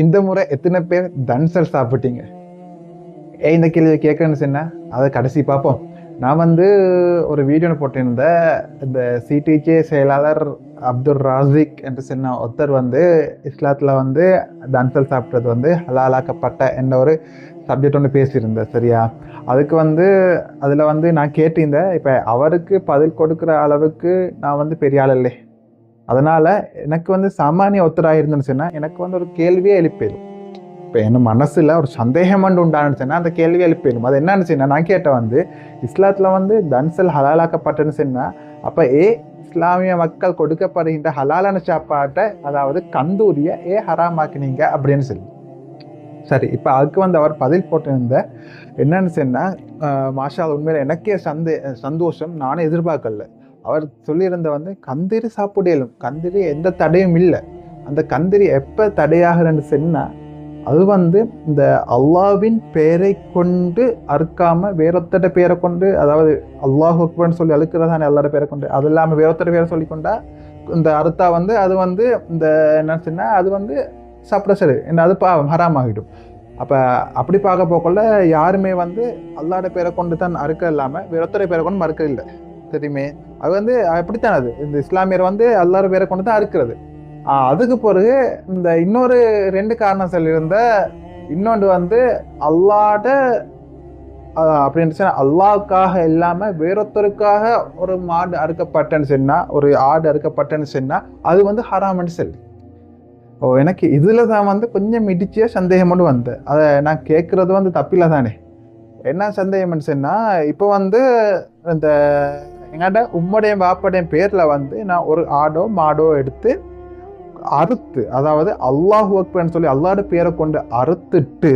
இந்த முறை எத்தனை பேர் தன்சல் சாப்பிட்டீங்க? இந்த கேள்வி கேட்கறேன்னு சொன்னா அதை கடைசி பார்ப்போம். நான் வந்து ஒரு வீடியோ போட்டிருந்தேன். இந்த சிடிஜே செயலாளர் அப்துல் ராசிக் என்று சொன்ன ஒருத்தர் வந்து இஸ்லாத்தில் வந்து தன்சல் சாப்பிட்றது வந்து ஹலாலாக்கப்பட்ட என்ற ஒரு சப்ஜெக்ட் ஒன்று பேசியிருந்தேன். சரியா? அதுக்கு வந்து அதில் வந்து நான் கேட்டிருந்தேன். இப்போ அவருக்கு பதில் கொடுக்குற அளவுக்கு நான் வந்து பெரிய ஆள் இல்லை. அதனால் எனக்கு வந்து சாமானிய ஒருத்தராக இருந்துன்னு சொன்னால் எனக்கு வந்து ஒரு கேள்வியே எழுப்பிடும். இப்போ என் மனசில் ஒரு சந்தேகம் வந்து உண்டானுச்சுன்னா அந்த கேள்வி எழுப்பிடும். அது என்னன்னு சொன்னால், நான் கேட்ட வந்து இஸ்லாத்தில் வந்து தன்சல் ஹலாலாக்கப்பட்டன்னு சொன்னால், அப்போ இஸ்லாமிய மக்கள் கொடுக்கப்படுகின்ற ஹலாலான சாப்பாட்டை, அதாவது கந்தூரியை ஹராமாக்குனீங்க அப்படின்னு சொல்லி. சரி, இப்போ அதுக்கு வந்து அவர் பதில் போட்டிருந்த என்னன்னு சொன்னால், மாஷா உண்மையில் எனக்கே சந்தோஷம். நானே எதிர்பார்க்கல. அவர் சொல்லியிருந்த வந்து கந்திரி சாப்பிடலும், கந்திரி எந்த தடையும் இல்லை. அந்த கந்திரி எப்போ தடையாகிறன்னு சொன்னால், அது வந்து இந்த அல்லாவின் பெயரை கொண்டு அறுக்காம வேறொத்தட பேரை கொண்டு, அதாவது அல்லாஹ் அக்பர்னு சொல்லி அழுக்கிறதானே எல்லாரோட பேரை கொண்டு, அது இல்லாமல் வேறொத்தட பேரை சொல்லிக்கொண்டா இந்த அறுத்தா வந்து அது வந்து இந்த என்ன சொன்னால் அது வந்து சாப்பிட சரி என்ன அது ஹராம் ஆகிடும். அப்போ அப்படி பார்க்க போக்கல யாருமே வந்து அல்லாட பேரை கொண்டு தான் அறுக்க இல்லாமல் வேறொத்தட பேரை கொண்டு மறுக்க இல்லை. தெரியுமே, அது வந்து அப்படித்தான். அது இந்த இஸ்லாமியர் வந்து அல்லாட பேரை கொண்டு தான் அறுக்கிறது. அதுக்கு பிறகு இந்த இன்னொரு 2 காரணம் சொல்லியிருந்த, இன்னொன்று வந்து அல்லாட அப்படின்னு சொன்னா அல்லாவுக்காக இல்லாம வேறொருத்தருக்காக ஒரு மாடு அறுக்கப்பட்டேன்னு சொன்னா, ஒரு ஆடு அறுக்கப்பட்டேன்னு சொன்னா அது வந்து ஹராம்னு சொல்லி. எனக்கு இதுல தான் வந்து கொஞ்சம் இடிச்சே சந்தேகம் கொண்டு வந்தேன். அதை நான் கேட்கறது வந்து தப்பில்ல தானே. என்ன சந்தேகம்னு சொன்னா, இப்போ வந்து இந்த எங்கள்ட உம்முடைய வாப்படைய பேர்ல வந்து நான் ஒரு ஆடோ மாடோ எடுத்து அறுத்து, அதாவது அல்லாஹு அக்பர்னு சொல்லி அல்லாஹ்ட பேரை கொண்டு அறுத்துட்டு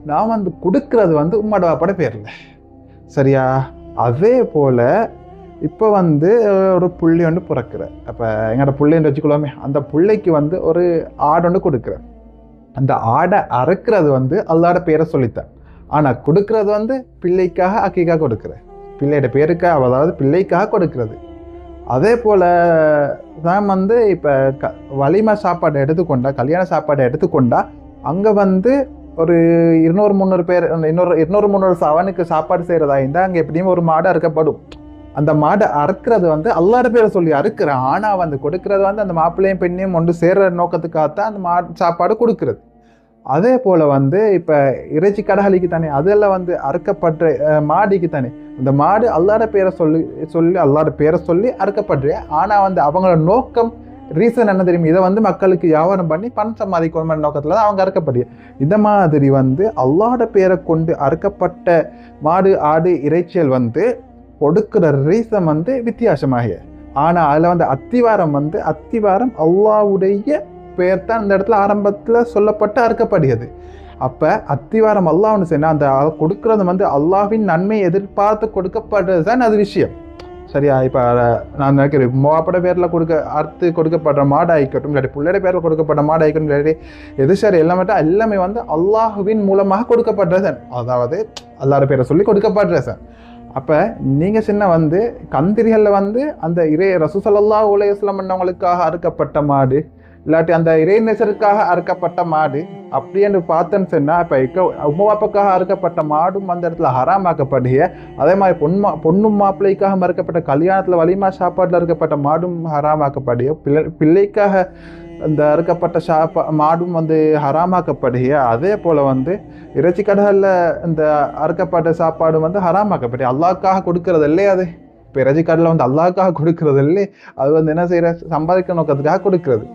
நான் வந்து கொடுக்கறது வந்து உம்மோட வாப்பட பேர்ல. சரியா? அதே போல இப்போ வந்து ஒரு புள்ளி ஒன்று பிறக்கிற, அப்போ எங்களோட புள்ளைன்னு வச்சுக்கலாமே, அந்த புள்ளைக்கு வந்து ஒரு ஆடு ஒன்று கொடுக்குறேன். அந்த ஆடை அறுக்கிறது வந்து அல்லாஹ்ட பேரை சொல்லித்தேன். ஆனால் கொடுக்கறது வந்து பிள்ளைக்காக அக்கீக்காக கொடுக்குறேன். பிள்ளையோட பேருக்காக, அதாவது பிள்ளைக்காக கொடுக்கறது. அதே போல் தான் வந்து இப்போ வலிமை சாப்பாடை எடுத்துக்கொண்டா, கல்யாண சாப்பாடை எடுத்துக்கொண்டா, அங்கே வந்து ஒரு 200-300 பேர், 200-300 அவனுக்கு சாப்பாடு செய்கிறதா இருந்தால் அங்கே எப்படியும் ஒரு மாடு அறுக்கப்படும். அந்த மாடை அறுக்கிறது வந்து அல்லாஹ்ட பேரை சொல்லி அறுக்கிறேன். ஆனால் வந்து கொடுக்கறது வந்து அந்த மாப்பிள்ளையும் பெண்ணையும் ஒன்று சேர்ற நோக்கத்துக்காகத்தான் அந்த மாடு சாப்பாடு கொடுக்கறது. அதே போல் வந்து இப்போ இறைச்சி கடகாலிக்கு தானே, அதெல்லாம் வந்து அறுக்கப்பட்ட மாடிக்கு தானே, இந்த மாடு அல்லாஹ்ட பேரை சொல்லி அல்லாஹ்ட பேரை சொல்லி அறுக்கப்படுற. ஆனால் வந்து அவங்களோட நோக்கம், ரீசன் என்ன தெரியும்? இதை வந்து மக்களுக்கு வியாபாரம் பண்ணி பணம் சம்பாதிக்கணும் நோக்கத்தில் தான் அவங்க அறுக்கப்படுது. இந்த மாதிரி வந்து அல்லாஹ்ட பேரை கொண்டு அறுக்கப்பட்ட மாடு ஆடு இறைச்சியல் வந்து கொடுக்குற ரீசன் வந்து வித்தியாசமாக. ஆனால் அதில் வந்து அத்திவாரம் அல்லாஹ்வுடைய பேர் தான் இந்த இடத்துல ஆரம்பத்தில் சொல்லப்பட்டு அறுக்கப்படுகிறது. அப்போ அத்திவாரம் அல்லாஹ்னு சொன்னால் அந்த கொடுக்கறது வந்து அல்லாஹ்வின் நன்மை எதிர்பார்த்து கொடுக்கப்படுறது தான் அது விஷயம். சரியா? இப்போ நான் நினைக்கிறேன், மாப்பட பேரில் அறுத்து கொடுக்கப்படுற மாடு ஆகிக்கட்டும், இல்லாட்டி பிள்ளைய பேரில் கொடுக்கப்படுற மாடு ஆகிக்கட்டும், இல்லாட்டி எது சரி எல்லாமே வந்து அல்லாஹ்வின் மூலமாக கொடுக்கப்படுறது. அதாவது அல்லாஹ்ட பேரை சொல்லி கொடுக்கப்படுறது. அப்போ நீங்கள் சின்ன வந்து கந்திரிகளில் வந்து அந்த ரசூல் ஸல்லல்லாஹு அலைஹி வஸல்லம் பண்ணவங்களுக்காக அறுக்கப்பட்ட மாடு, இல்லாட்டி அந்த இறைநேசருக்காக அறுக்கப்பட்ட மாடு அப்படின்னு பார்த்தேன்னு சொன்னால், இப்போ உம்மவாப்புக்காக அறுக்கப்பட்ட மாடும் அந்த இடத்துல ஹராமாக்கப்படுகிய, அதே மாதிரி பொண்ணும் மாப்பிள்ளைக்காக மறுக்கப்பட்ட கல்யாணத்தில் வலிமா சாப்பாட்டில் அறுக்கப்பட்ட மாடும் ஹராமாக்கப்படுகிய, பிள்ளைக்காக இந்த அறுக்கப்பட்ட மாடும் வந்து ஹராமாக்கப்படுகிய, அதே போல் வந்து இறைச்சி கடைகளில் இந்த அறுக்கப்பட்ட சாப்பாடு வந்து ஹராமாக்கப்படுகிய. அல்லாஹ்க்காக கொடுக்கறது இல்லையே அது. இப்போ இறைச்சி கடையில் வந்து அல்லாஹ்க்காக கொடுக்கறது இல்லை, அது வந்து என்ன செய்கிற, சம்பாதிக்க நோக்கத்துக்காக கொடுக்கறது.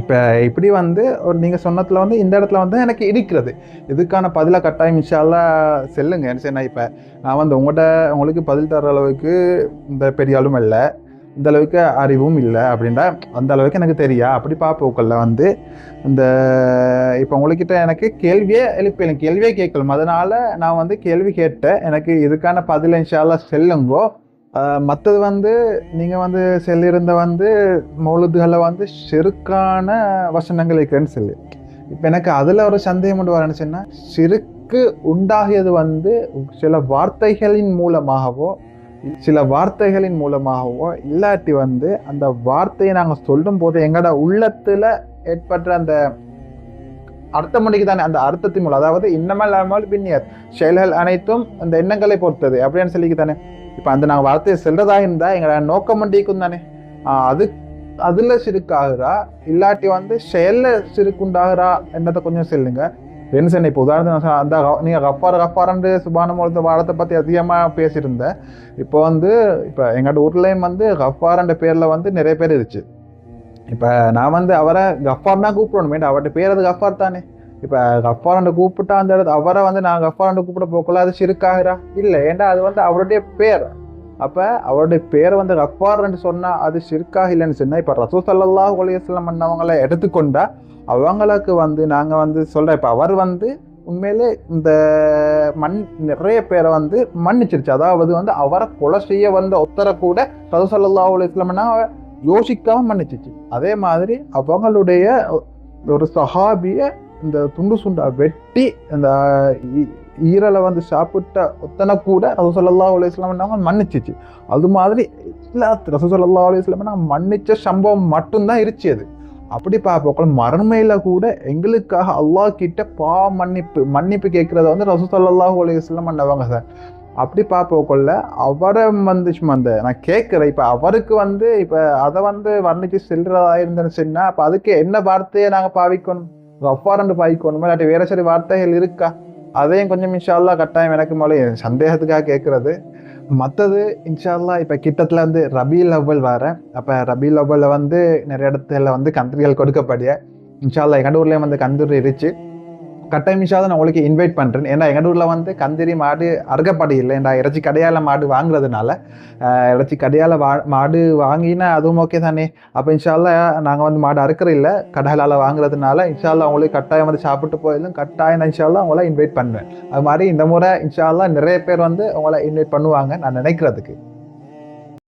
இப்போ இப்படி வந்து ஒரு நீங்கள் சொன்னதில் வந்து இந்த இடத்துல வந்து எனக்கு இடிக்கிறது. இதுக்கான பதிலை கட்டாயம் இன்ஷா அல்லாஹ் செல்லுங்க. என்ன இப்போ நான் வந்து உங்களுக்கு பதில் தர அளவுக்கு இந்த பெரிய ஆளும் இல்லை, இந்த அளவுக்கு அறிவும் இல்லை அப்படின்னா அந்த அளவுக்கு எனக்கு தெரியா. அப்படி பார்ப்போக்கல்ல வந்து இந்த இப்போ உங்கள்கிட்ட எனக்கு கேள்வியே கேட்கலாம். அதனால் நான் வந்து கேள்வி கேட்டேன். எனக்கு இதுக்கான பதிலை இன்ஷா அல்லாஹ் செல்லுங்கோ. மற்றது வந்து நீங்கள் வந்து சொல்லியிருந்த வந்து மௌலுதுகளில் வந்து ஷிருக்கான வசனங்கள் இருக்குன்னு சொல்லி, இப்போ எனக்கு அதில் ஒரு சந்தேகம் கொண்டு வரேன்னு சொன்னால், ஷிருக்கு உண்டாகியது வந்து சில வார்த்தைகளின் மூலமாகவோ இல்லாட்டி வந்து அந்த வார்த்தையை நாங்கள் சொல்லும் போது எங்களோட உள்ளத்தில் ஏற்பட்ட அந்த அர்த்தம் பண்ணிக்கு தானே, அந்த அர்த்தத்தின் மூலம், அதாவது இன்னமல் அமல் பின்னியத், செயல்கள் அனைத்தும் அந்த எண்ணங்களை பொறுத்தது அப்படின்னு சொல்லிக்கு தானே. இப்போ அந்த நாங்கள் வார்த்தையை செல்றதா இருந்தா எங்களோட நோக்கம் பண்ணிக்கும் தானே. அது அதுல சிறுக்காகிறா இல்லாட்டி வந்து செயல்ல சிறுக்குண்டாகிறா என்னத்தை கொஞ்சம் சொல்லுங்க. என்ன சொன்ன இப்போ உதாரணத்துக்கு அந்த நீங்க கஃபாரண்டு சுபான மூலத்தை வாரத்தை பத்தி அதிகமா பேசியிருந்தேன். இப்போ வந்து இப்போ எங்களோட ஊர்லயும் வந்து கஃபாரண்ட பேர்ல வந்து நிறைய பேர் இருந்துச்சு. இப்போ நான் வந்து அவரை கஃபார் தான் கூப்பிடணும், அவர்கிட்ட பேர் அது கஃபார் தானே. இப்போ கஃபாரண்ட கூப்பிட்டா அந்த இடத்து அவரை வந்து நான் கஃபாரண்ட கூப்பிட போக்கல அது சிறுக்காகிறா இல்லை, ஏன்டா அது வந்து அவருடைய பேர். அப்போ அவருடைய பேரை வந்து கஃபார்ன்னு சொன்னால் அது ஷிர்காக இல்லைன்னு சொன்னால், இப்போ ரசூல் ஸல்லல்லாஹு அலைஹி வஸல்லம் பண்ணவங்களை எடுத்துக்கொண்டா அவங்களுக்கு வந்து நாங்கள் வந்து சொல்கிறேன். இப்போ அவர் வந்து உண்மையிலே இந்த நிறைய பேரை வந்து மன்னிச்சிருச்சு. அதாவது வந்து அவரை கொலை செய்ய வந்த ஒத்தரை கூட ரசூல் ஸல்லல்லாஹு அலைஹி வஸல்லம்னா யோசிக்காம மன்னிச்சிச்சு. அதே மாதிரி அவங்களுடைய ஒரு சஹாபியை இந்த துண்டு சுண்டா வெட்டி இந்த ஈரலை வந்து சாப்பிட்ட ஒத்தனை கூட ரசூல் ஸல்லல்லாஹு அலைஹி வஸல்லம் மன்னிச்சிச்சு. அது மாதிரி ரசூல் ஸல்லல்லாஹு அலைஹி வஸல்லம் மன்னிச்ச சம்பவம் மட்டும்தான் இருந்துச்சு. அது அப்படி பார்ப்போம் மறுமையில கூட எங்களுக்காக அல்லாஹ் கிட்ட மன்னிப்பு கேட்கறத வந்து ரசூல் ஸல்லல்லாஹு அலைஹி வஸல்லம் பண்ணவங்க சார். அப்படி பார்ப்போக்குள்ள அவரை வந்து சும்மா அந்த நான் கேட்குறேன். இப்போ அவருக்கு வந்து இப்போ அதை வந்து வர்ணிச்சு செல்றதா இருந்தேன்னு சொன்னா அப்போ அதுக்கு என்ன வார்த்தையை நாங்கள் பாவிக்கணும், கஃபாரண்டு பாவிக்கணுமா இல்லாட்டி வேற சரி வார்த்தைகள் இருக்கா? அதையும் கொஞ்சம் இன்ஷா அல்லாஹ் கட்டாயம் எனக்கு மேலே சந்தேகத்துக்காக கேட்கறது. மற்றது இன்ஷா அல்லாஹ் இப்போ கிட்டத்தில் வந்து ரபீல் அவ்வல் வர, அப்போ ரபீல் அவ்வலில் வந்து நிறைய இடத்துல வந்து கந்திரிகள் கொடுக்கப்படிய இன்ஷா அல்லாஹ் எங்கள் ஊர்லேயும் வந்து கந்தூரி இருந்துச்சு. கட்டாயம் இன்ஷா அல்லாஹ் நான் உங்களுக்கு இன்வைட் பண்ணுறேன். ஏன்னா எங்கள் ஊரில் வந்து கந்திரி மாடு அறுக்கப்படி இல்லை, ஏன்னா இறைச்சி கடையால் மாடு வாங்குறதுனால இறைச்சி கடையால் மாடு வாங்கினா அதுவும் ஓகே தானே. அப்போ இன்ஷா அல்லாஹ் நாங்கள் வந்து மாடு அறுக்கிற இல்லை கடையால் வாங்குறதுனால இன்ஷா அல்லாஹ் உங்களுக்கு கட்டாயம் வந்து சாப்பிட்டு போயிலும் கட்டாயம் இன்ஷா அல்லாஹ் உங்களை இன்வைட் பண்ணுவேன். அது மாதிரி இந்த முறை இன்ஷா அல்லாஹ் நிறைய பேர் வந்து உங்களை இன்வைட் பண்ணுவாங்க நான் நினைக்கிறதுக்கு.